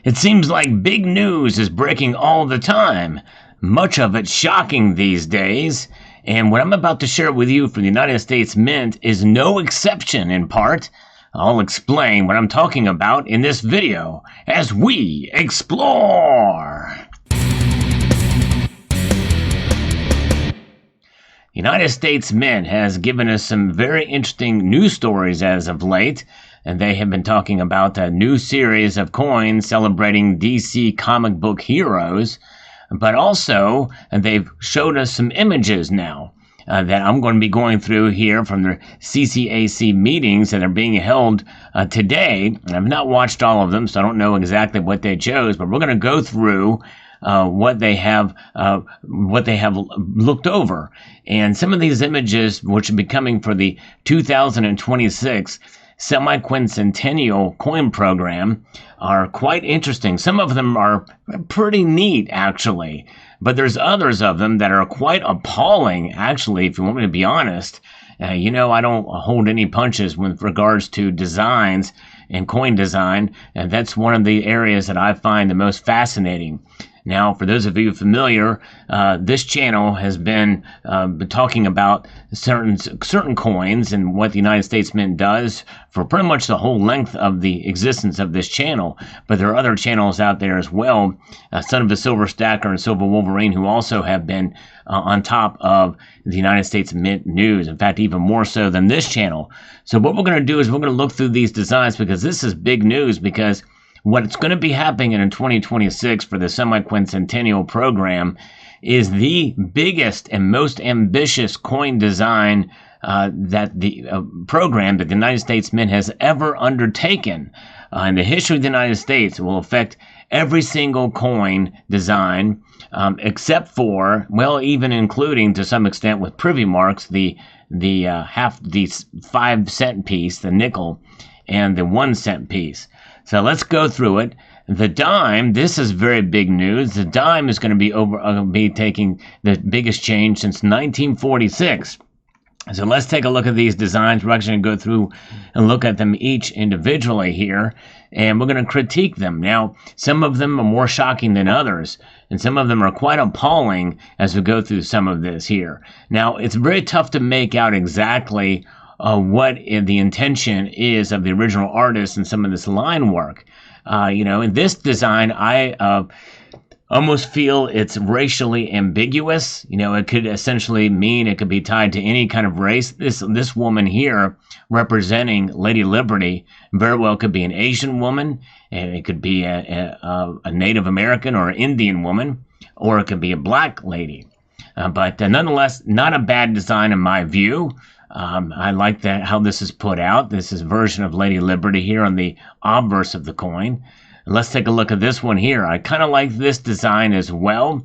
It seems like big news is breaking all the time, much of it shocking these days, and what I'm about to share with you from the United States Mint is no exception in part. I'll explain what I'm talking about in this video as we explore. United States Mint has given us some very interesting news stories as of late, and they have been talking about a new series of coins celebrating DC comic book heroes, but also they've showed us some images now that I'm going to be going through here from the CCAC meetings that are being held today. I've not watched all of them, so I don't know exactly what they chose, but we're going to go through what they have looked over. And some of these images, which will be coming for the 2026 semi-quincentennial coin program, are quite interesting. Some of them are pretty neat, actually, but there's others of them that are quite appalling, actually, if you want me to be honest. I don't hold any punches with regards to designs and coin design, and that's one of the areas that I find the most fascinating. Now, for those of you familiar, this channel has been talking about certain coins and what the United States Mint does for pretty much the whole length of the existence of this channel. But there are other channels out there as well, Son of the Silver Stacker and Silver Wolverine, who also have been on top of the United States Mint news. In fact, even more so than this channel. So what we're going to do is we're going to look through these designs because this is big news, because what's going to be happening in 2026 for the semi-quincentennial program is the biggest and most ambitious coin design that the program that the United States Mint has ever undertaken. In the history of the United States, it will affect every single coin design, except for, well, even including to some extent with privy marks, the 5-cent piece, the nickel, and the 1-cent piece. So let's go through it. The dime, this is very big news. The dime is going to be taking the biggest change since 1946. So let's take a look at these designs. We're actually going to go through and look at them each individually here, and we're going to critique them. Now, some of them are more shocking than others, and some of them are quite appalling as we go through some of this here. Now, it's very tough to make out exactly what the intention is of the original artist and some of this line work. In this design, I almost feel it's racially ambiguous. It could essentially mean it could be tied to any kind of race. This woman here representing Lady Liberty very well could be an Asian woman, and it could be a Native American or Indian woman, or it could be a black lady. But nonetheless, not a bad design in my view. I like how this is put out. This is a version of Lady Liberty here on the obverse of the coin. Let's take a look at this one here. I kind of like this design as well.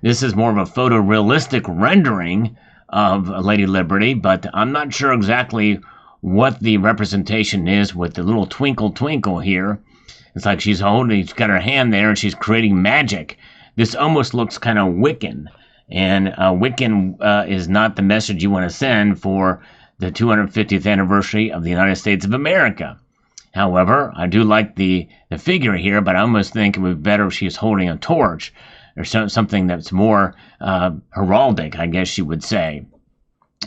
This is more of a photorealistic rendering of Lady Liberty, but I'm not sure exactly what the representation is with the little twinkle twinkle here. It's like she's got her hand there and she's creating magic. This almost looks kind of Wiccan. And Wiccan is not the message you want to send for the 250th anniversary of the United States of America. However, I do like the figure here, but I almost think it would be better if she's holding a torch or something that's more heraldic, I guess you would say.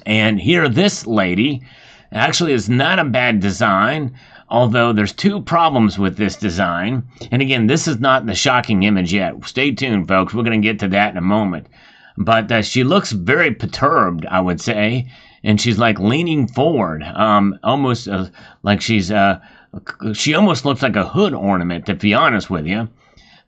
And here, this lady actually is not a bad design, although there's two problems with this design. And again, this is not the shocking image yet. Stay tuned, folks. We're going to get to that in a moment. But she looks very perturbed, I would say, and she's like leaning forward, almost like she almost looks like a hood ornament, to be honest with you.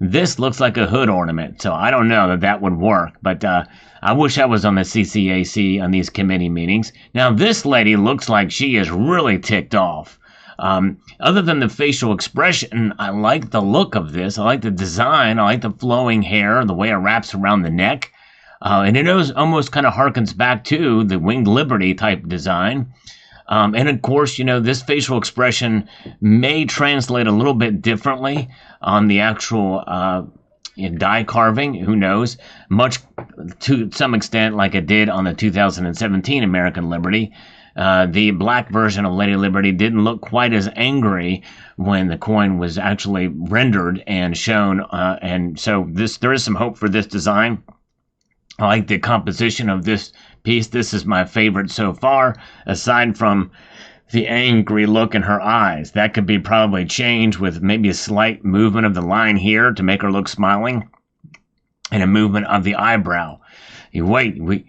This looks like a hood ornament, so I don't know that would work, but I wish I was on the CCAC on these committee meetings. Now, this lady looks like she is really ticked off. Other than the facial expression, I like the look of this. I like the design. I like the flowing hair, the way it wraps around the neck. And it almost kind of harkens back to the Winged Liberty type design. And of course, this facial expression may translate a little bit differently on the actual die carving. Who knows? Much to some extent like it did on the 2017 American Liberty. The black version of Lady Liberty didn't look quite as angry when the coin was actually rendered and shown, and so there is some hope for this design. I like the composition of this piece. This is my favorite so far, aside from the angry look in her eyes. That could be probably changed with maybe a slight movement of the line here to make her look smiling, and a movement of the eyebrow.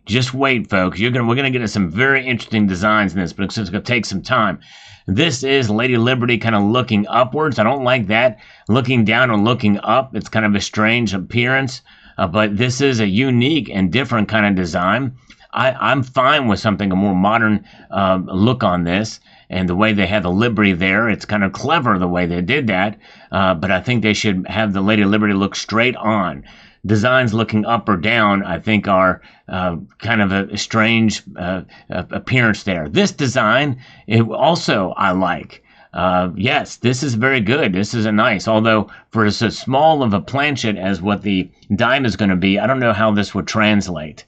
Just wait, folks. We're gonna get some very interesting designs in this, but it's gonna take some time. This is Lady Liberty kind of looking upwards. I don't like that. Looking down and looking up, it's kind of a strange appearance. But this is a unique and different kind of design. I'm fine with a more modern look on this, and the way they have the Liberty there, it's kind of clever the way they did that. But I think they should have the Lady Liberty look straight on. Designs looking up or down, I think, are kind of a strange appearance there. This design, I like. Yes, this is very good. This is a nice, although for as small of a planchet as what the dime is going to be, I don't know how this would translate.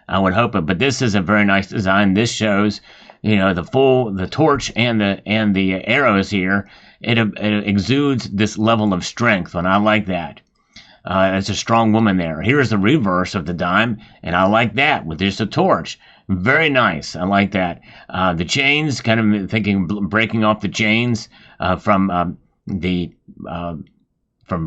I would hope it, but this is a very nice design. This shows, the torch and the arrows here. It exudes this level of strength, and I like that. It's a strong woman there. Here's the reverse of the dime, and I like that with just a torch. Very nice. I like that. The chains, kind of thinking breaking off the chains from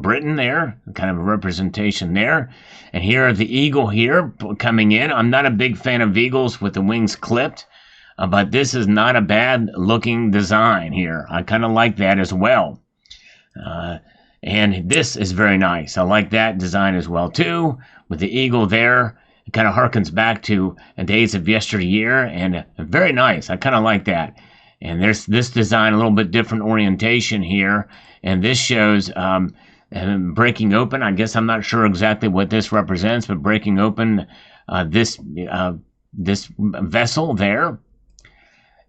Britain there, kind of a representation there. And here the eagle here coming in. I'm not a big fan of eagles with the wings clipped, but this is not a bad looking design here. I kind of like that as well. And this is very nice. I like that design as well too, with the eagle there. It kind of harkens back to days of yesteryear, and very nice. I kind of like that. And there's this design, a little bit different orientation here, and this shows breaking open. I guess I'm not sure exactly what this represents, but breaking open this vessel there.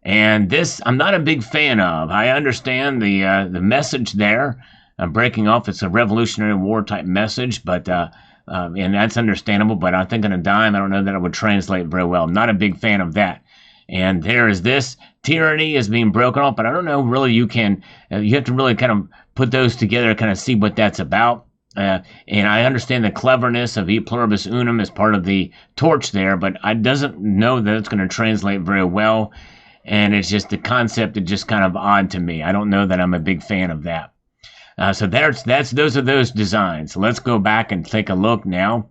And this I'm not a big fan of. I understand the message there. Breaking off, it's a Revolutionary War type message, but and that's understandable. But I think on a dime, I don't know that it would translate very well. I'm not a big fan of that. And there is this tyranny is being broken off, but I don't know really. You have to really kind of put those together, kind of see what that's about. And I understand the cleverness of E pluribus unum as part of the torch there, but I doesn't know that it's going to translate very well. And it's just the concept is just kind of odd to me. I don't know that I'm a big fan of that. So those are those designs. So let's go back and take a look now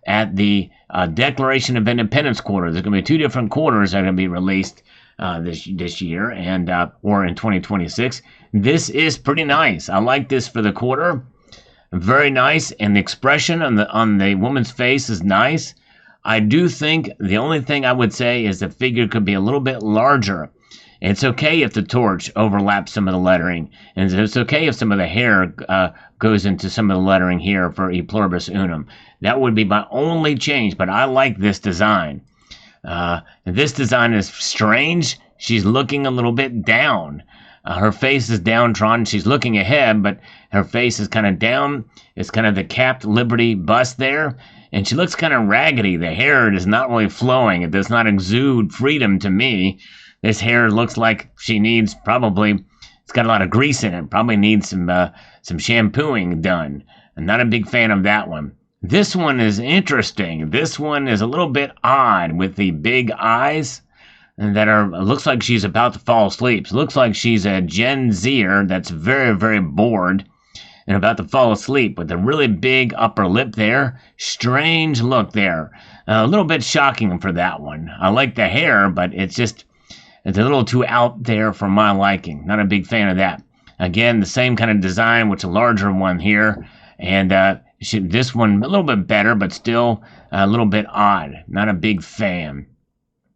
at the Declaration of Independence quarter. There's going to be 2 different quarters that are going to be released this year and or in 2026. This is pretty nice. I like this for the quarter. Very nice, and the expression on the woman's face is nice. I do think the only thing I would say is the figure could be a little bit larger. It's okay if the torch overlaps some of the lettering, and it's okay if some of the hair goes into some of the lettering here for E pluribus unum. That would be my only change, but I like this design. This design is strange. She's looking a little bit down. Her face is downtrodden. She's looking ahead, but her face is kind of down. It's kind of the capped Liberty bust there, and she looks kind of raggedy. The hair is not really flowing. It does not exude freedom to me. This hair looks like she needs it's got a lot of grease in it. Probably needs some shampooing done. I'm not a big fan of that one. This one is interesting. This one is a little bit odd with the big eyes that looks like she's about to fall asleep. It looks like she's a Gen Zer that's very, very bored and about to fall asleep with a really big upper lip there. Strange look there. A little bit shocking for that one. I like the hair, but it's a little too out there for my liking. Not a big fan of that. Again, the same kind of design, which a larger one here. And this one a little bit better, but still a little bit odd. Not a big fan.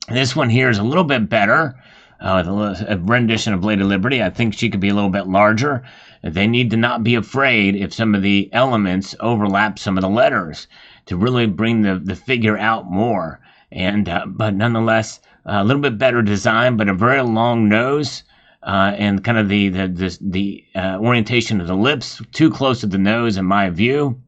This one here is a little bit better. A rendition of Lady Liberty. I think she could be a little bit larger. They need to not be afraid if some of the elements overlap some of the letters to really bring the figure out more. And but nonetheless, a little bit better design, but a very long nose, and kind of the orientation of the lips too close to the nose in my view.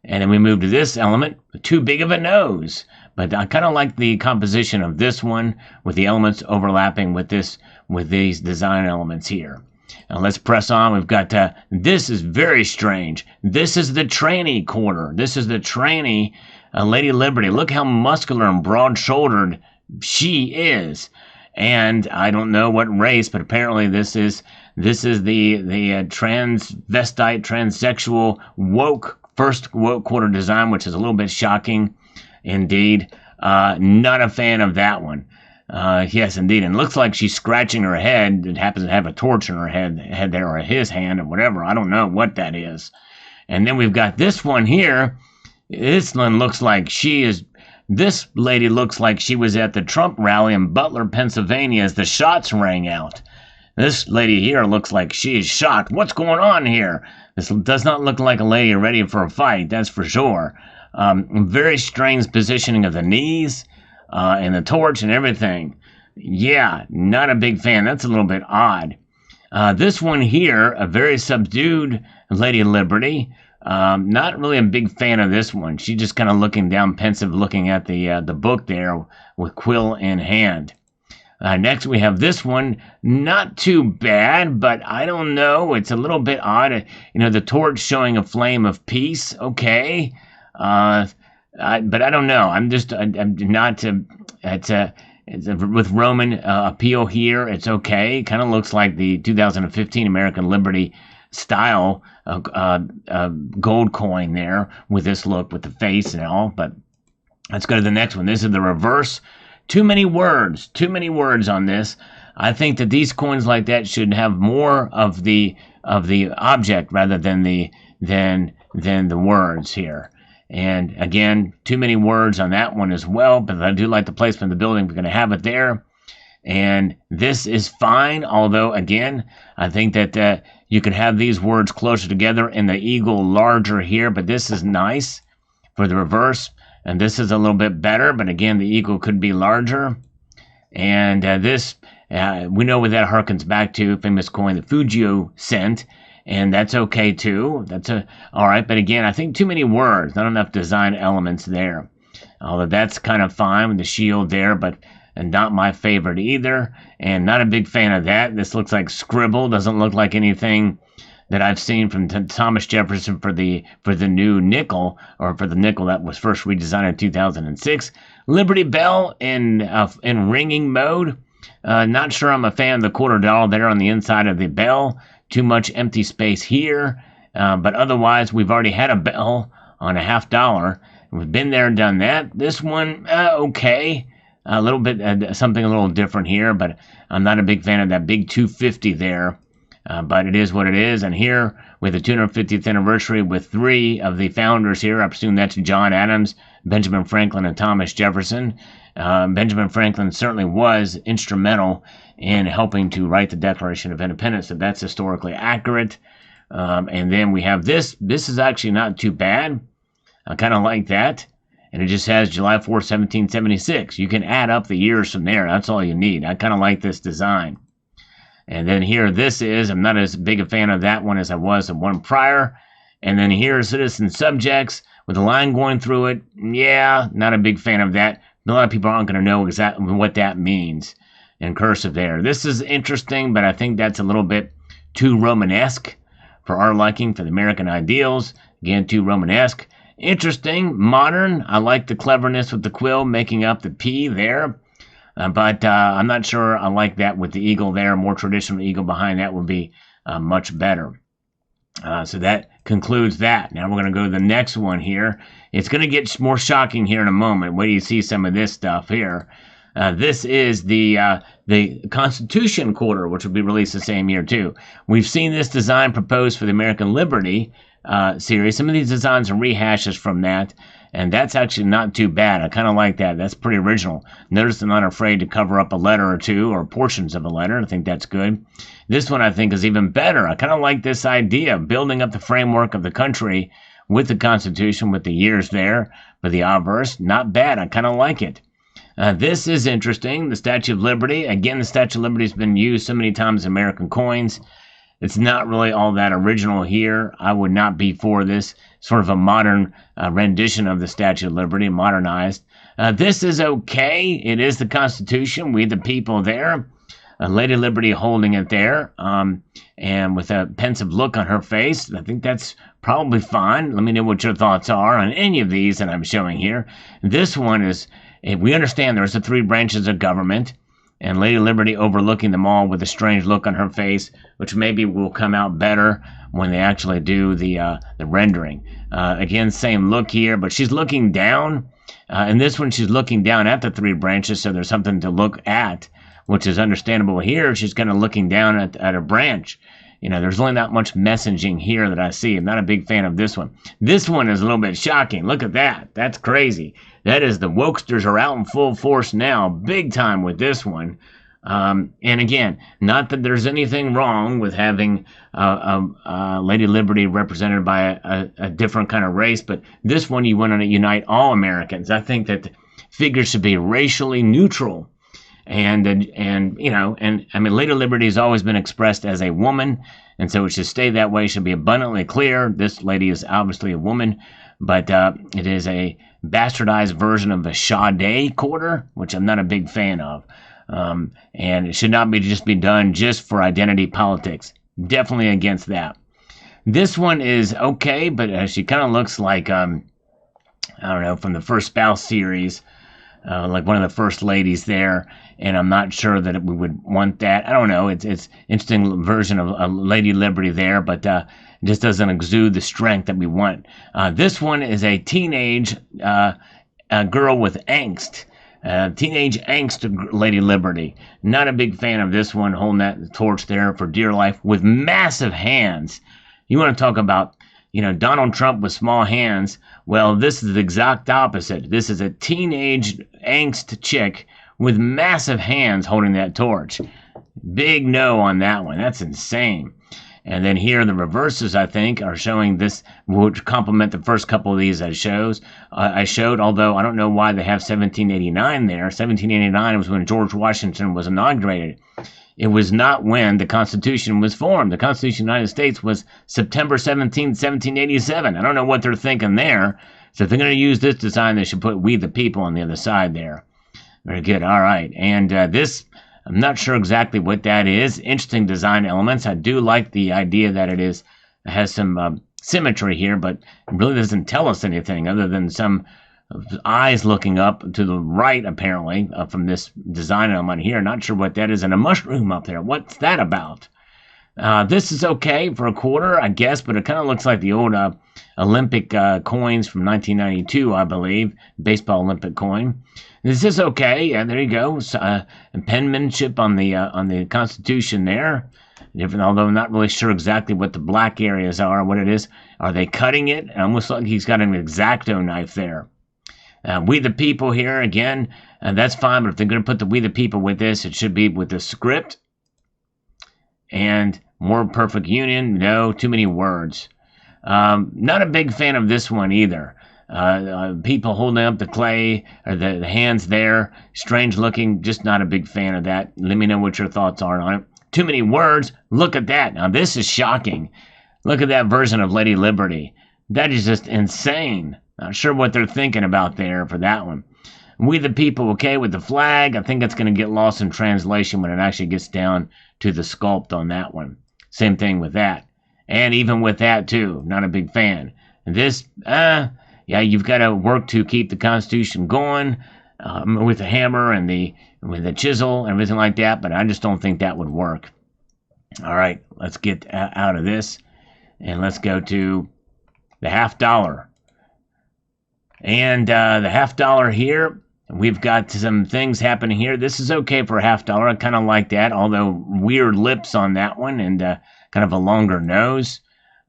And then we move to this element, too big of a nose. But I kind of like the composition of this one with the elements overlapping with these design elements here. Now let's press on. We've got, this is very strange. This is the tranny quarter. This is the tranny Lady Liberty. Look how muscular and broad-shouldered she is. And I don't know what race, but apparently this is the transvestite, transsexual, first woke quarter design, which is a little bit shocking indeed. Not a fan of that one. Yes, indeed. And looks like she's scratching her head. It happens to have a torch in her head there, or his hand, or whatever. I don't know what that is. And then we've got this one here. This one looks like this lady looks like she was at the Trump rally in Butler, Pennsylvania as the shots rang out. This lady here looks like she is shocked. What's going on here? This does not look like a lady ready for a fight, that's for sure. Very strange positioning of the knees and the torch and everything. Yeah, not a big fan. That's a little bit odd. This one here, a very subdued Lady Liberty. Not really a big fan of this one. She's just kind of looking down pensive, looking at the book there with quill in hand. Next we have this one, not too bad, but I don't know. It's a little bit odd. The torch showing a flame of peace. Okay. But I don't know. I'm not. It's with Roman appeal here. It's okay. Kind of looks like the 2015 American Liberty style gold coin there with this look with the face and all. But let's go to the next one. This is the reverse. Too many words on this. I think that these coins like that should have more of the object rather than the words here. And again, too many words on that one as well, but I do like the placement of the building. We're going to have it there. And this is fine, although again, I think that you could have these words closer together and the eagle larger here, but this is nice for the reverse. And this is a little bit better, but again, the eagle could be larger. And this, we know what that harkens back to, famous coin, the Fujio cent, and that's okay too. That's all right, but again, I think too many words, not enough design elements there. Although that's kind of fine with the shield there, but not my favorite either, and not a big fan of that. This looks like scribble, doesn't look like anything that I've seen from Thomas Jefferson for the new nickel, or for the nickel that was first redesigned in 2006. Liberty Bell in ringing mode. Not sure I'm a fan of the $quarter there on the inside of the bell. Too much empty space here. But otherwise, we've already had a bell on a $50. We've been there and done that. This one, okay. A little bit, something a little different here, but I'm not a big fan of that big 250 there. But it is what it is. And here, with the 250th anniversary with three of the founders here, I presume that's John Adams, Benjamin Franklin, and Thomas Jefferson. Benjamin Franklin certainly was instrumental in helping to write the Declaration of Independence, so that's historically accurate. And then we have this. This is actually not too bad. I kind of like that. And it just has July 4th, 1776. You can add up the years from there. That's all you need. I kind of like this design. And then here, this is, I'm not as big a fan of that one as I was the one prior. And then here, citizen subjects with a line going through it. Yeah, not a big fan of that. A lot of people aren't going to know exactly what that means in cursive there. This is interesting, but I think that's a little bit too Romanesque for our liking, for the American ideals. Again, too Romanesque. Interesting, modern. I like the cleverness with the quill making up the P there. But I'm not sure I like that with the eagle there. A more traditional eagle behind that would be much better. So that concludes that. Now we're going to go to the next one here. It's going to get more shocking here in a moment. Wait till you see some of this stuff here. This is the Constitution quarter, which will be released the same year too. We've seen this design proposed for the American Liberty series. Some of these designs are rehashes from that. And that's actually not too bad. I kind of like that. That's pretty original. Notice they're not afraid to cover up a letter or two or portions of a letter. I think that's good. This one I think is even better. I kind of like this idea of building up the framework of the country with the Constitution, with the years there, with the obverse. Not bad. I kind of like it. This is interesting. The Statue of Liberty. Again, the Statue of Liberty has been used so many times in American coins. It's not really all that original here. I would not be for this. Sort of a modern rendition of the Statue of Liberty, modernized. This is okay. It is the Constitution. We the people there. Lady Liberty holding it there, and with a pensive look on her face. I think that's probably fine. Let me know what your thoughts are on any of these that I'm showing here. This one is, we understand there's the three branches of government, and Lady Liberty overlooking them all with a strange look on her face, which maybe will come out better when they actually do the rendering. Again, same look here, but she's looking down. In this one, she's looking down at the three branches, so there's something to look at, which is understandable. Here, she's kind of looking down at a branch. There's only not much messaging here that I see. I'm not a big fan of this one. This one is a little bit shocking. Look at that. That's crazy. That is, the wokesters are out in full force now, big time with this one. And again, not that there's anything wrong with having Lady Liberty represented by a different kind of race, but this one, you want to unite all Americans. I think that the figures should be racially neutral. And I mean, Lady Liberty has always been expressed as a woman, and so it should stay that way. It should be abundantly clear. This lady is obviously a woman, but it is a bastardized version of a Sade quarter, which I'm not a big fan of. And it should not be done just for identity politics. Definitely against that. This one is okay, but she kind of looks like, I don't know, from the First Spouse series, like one of the first ladies there, and I'm not sure that we would want that. I don't know. It's interesting version of Lady Liberty there, but it just doesn't exude the strength that we want. This one is a teenage girl with angst. Teenage angst Lady Liberty. Not a big fan of this one, holding that torch there for dear life with massive hands. You want to talk about, Donald Trump with small hands. Well, this is the exact opposite. This is a teenage angst chick with massive hands holding that torch. Big no on that one. That's insane. And then here the reverses, I think, are showing this, which complement the first couple of these I showed, although I don't know why they have 1789 there. 1789 was when George Washington was inaugurated. It was not when the Constitution was formed. The Constitution of the United States was September 17, 1787. I don't know what they're thinking there. So if they're going to use this design, they should put "We the People" on the other side there. Very good. All right. And this, I'm not sure exactly what that is. Interesting design elements. I do like the idea that it has some symmetry here, but it really doesn't tell us anything other than some eyes looking up to the right, apparently, from this design element here. Not sure what that is. And a mushroom up there. What's that about? This is okay for a quarter, I guess, but it kind of looks like the old Olympic coins from 1992, I believe. Baseball Olympic coin. This is okay. Yeah, there you go. Penmanship on the Constitution there. Different, although I'm not really sure exactly what the black areas are, what it is. Are they cutting it? Almost like he's got an X-Acto knife there. We the People here, again, that's fine, but if they're going to put the We the People with this, it should be with the script. And more perfect union. No, too many words. Not a big fan of this one either. People holding up the clay, or the hands there, strange looking, just not a big fan of that. Let me know what your thoughts are on it. Too many words. Look at that. Now this is shocking. Look at that version of Lady Liberty. That is just insane. Not sure what they're thinking about there for that one. We the People, okay, with the flag. I think it's going to get lost in translation when it actually gets down to the sculpt on that one. Same thing with that. And even with that too, not a big fan. This, yeah, you've got to work to keep the Constitution going with the hammer and with the chisel and everything like that, but I just don't think that would work. All right, let's get out of this, and let's go to the $50. And the $50 here, we've got some things happening here. This is okay for a $50. I kind of like that, although weird lips on that one and kind of a longer nose.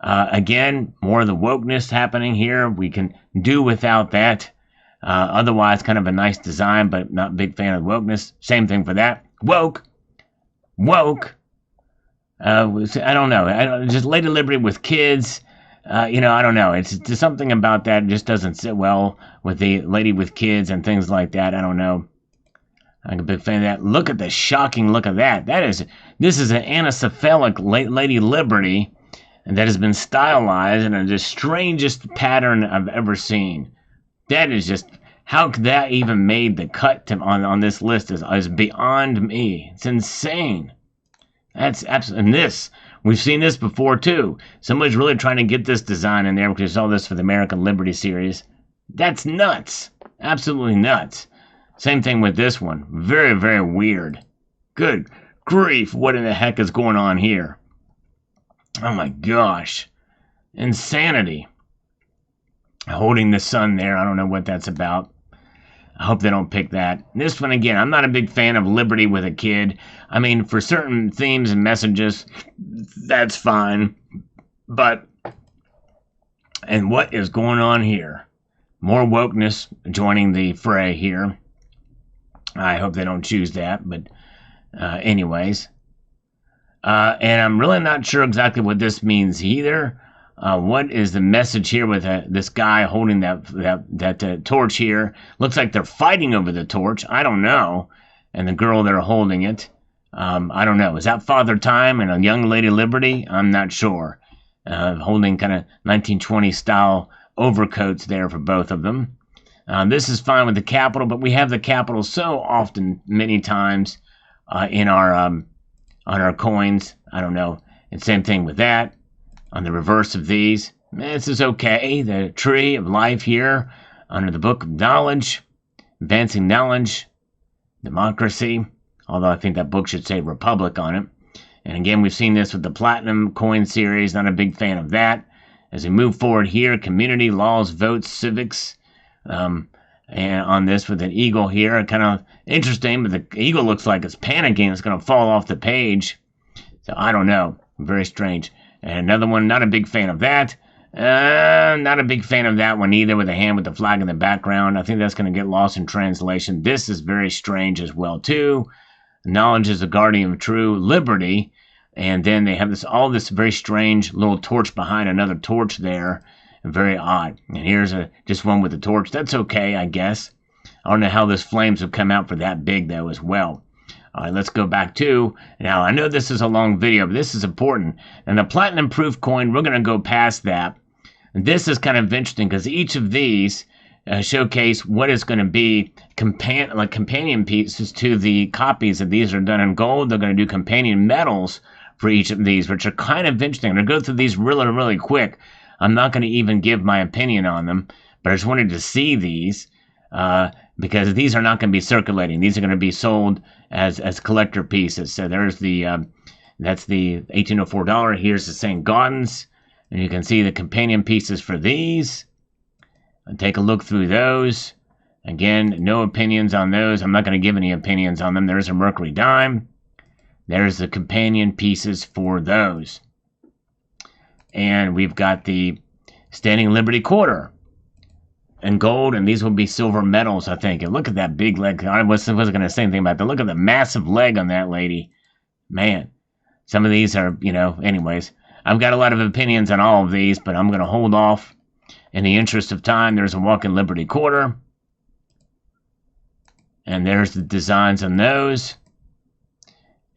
Again, more of the wokeness happening here. We can do without that. Otherwise, kind of a nice design, but not a big fan of wokeness. Same thing for that. Woke. I don't know. Just Lady Liberty with kids. I don't know. It's just something about that just doesn't sit well with the lady with kids and things like that. I don't know. I'm a big fan of that. Look at the shocking look of that. This is an anacephalic Lady Liberty that has been stylized in the strangest pattern I've ever seen. That is just, how could that even made the cut on this list is beyond me. It's insane. That's absolutely, and this, we've seen this before too. Somebody's really trying to get this design in there because we saw this for the American Liberty series. That's nuts. Absolutely nuts. Same thing with this one. Very, very weird. Good grief, what in the heck is going on here? Oh my gosh. Insanity. Holding the sun there. I don't know what that's about. I hope they don't pick that. This one, again, I'm not a big fan of Liberty with a kid. I mean, for certain themes and messages, that's fine. But, and what is going on here? More wokeness joining the fray here. I hope they don't choose that, but anyways. And I'm really not sure exactly what this means either. What is the message here with this guy holding that torch here? Looks like they're fighting over the torch. I don't know. And the girl that are holding it, I don't know. Is that Father Time and a young Lady Liberty? I'm not sure. Holding kind of 1920s style overcoats there for both of them. This is fine with the Capitol, but we have the Capitol so often, many times, in our on our coins. I don't know. And same thing with that. On the reverse of these, this is okay. The tree of life here, under the book of knowledge, advancing knowledge, democracy. Although I think that book should say republic on it. And again, we've seen this with the platinum coin series. Not a big fan of that. As we move forward here, community, laws, votes, civics. And on this with an eagle here, kind of interesting, but the eagle looks like it's panicking. It's going to fall off the page. So I don't know. Very strange. And another one, not a big fan of that. Not a big fan of that one either, with a hand with the flag in the background. I think that's going to get lost in translation. This is very strange as well too. Knowledge is the guardian of true liberty. And then they have all this very strange little torch behind another torch there. Very odd. And here's just one with a torch. That's okay, I guess. I don't know how those flames would come out for that big, though, as well. All right, let's go back to, now I know this is a long video, but this is important. And the platinum proof coin, we're going to go past that. And this is kind of interesting because each of these showcase what is going to be companion pieces to the copies. If these are done in gold, they're going to do companion metals for each of these, which are kind of interesting. I'm going to go through these really, really quick. I'm not going to even give my opinion on them, but I just wanted to see these because these are not going to be circulating. These are going to be sold as collector pieces. So there's that's the $1804. Here's the St. Gaudens, and you can see the companion pieces for these. And take a look through those. Again, no opinions on those. I'm not going to give any opinions on them. There's a Mercury dime. There's the companion pieces for those. And we've got the Standing Liberty quarter in gold, and these will be silver medals, I think. And look at that big leg. I wasn't going to say anything about that. Look at the massive leg on that lady. Man, some of these are, anyways. I've got a lot of opinions on all of these, but I'm going to hold off in the interest of time. There's a Walking Liberty quarter. And there's the designs on those.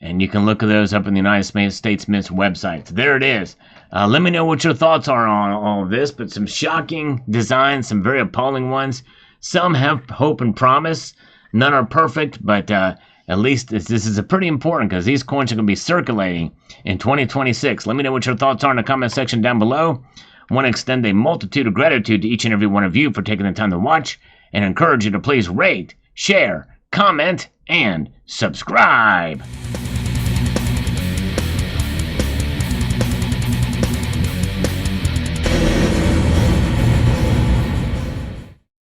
And you can look at those up in the United States Mint's website. So there it is. Let me know what your thoughts are on all of this. But some shocking designs, some very appalling ones. Some have hope and promise. None are perfect, but at least this is a pretty important because these coins are going to be circulating in 2026. Let me know what your thoughts are in the comment section down below. I want to extend a multitude of gratitude to each and every one of you for taking the time to watch and encourage you to please rate, share, comment, and subscribe.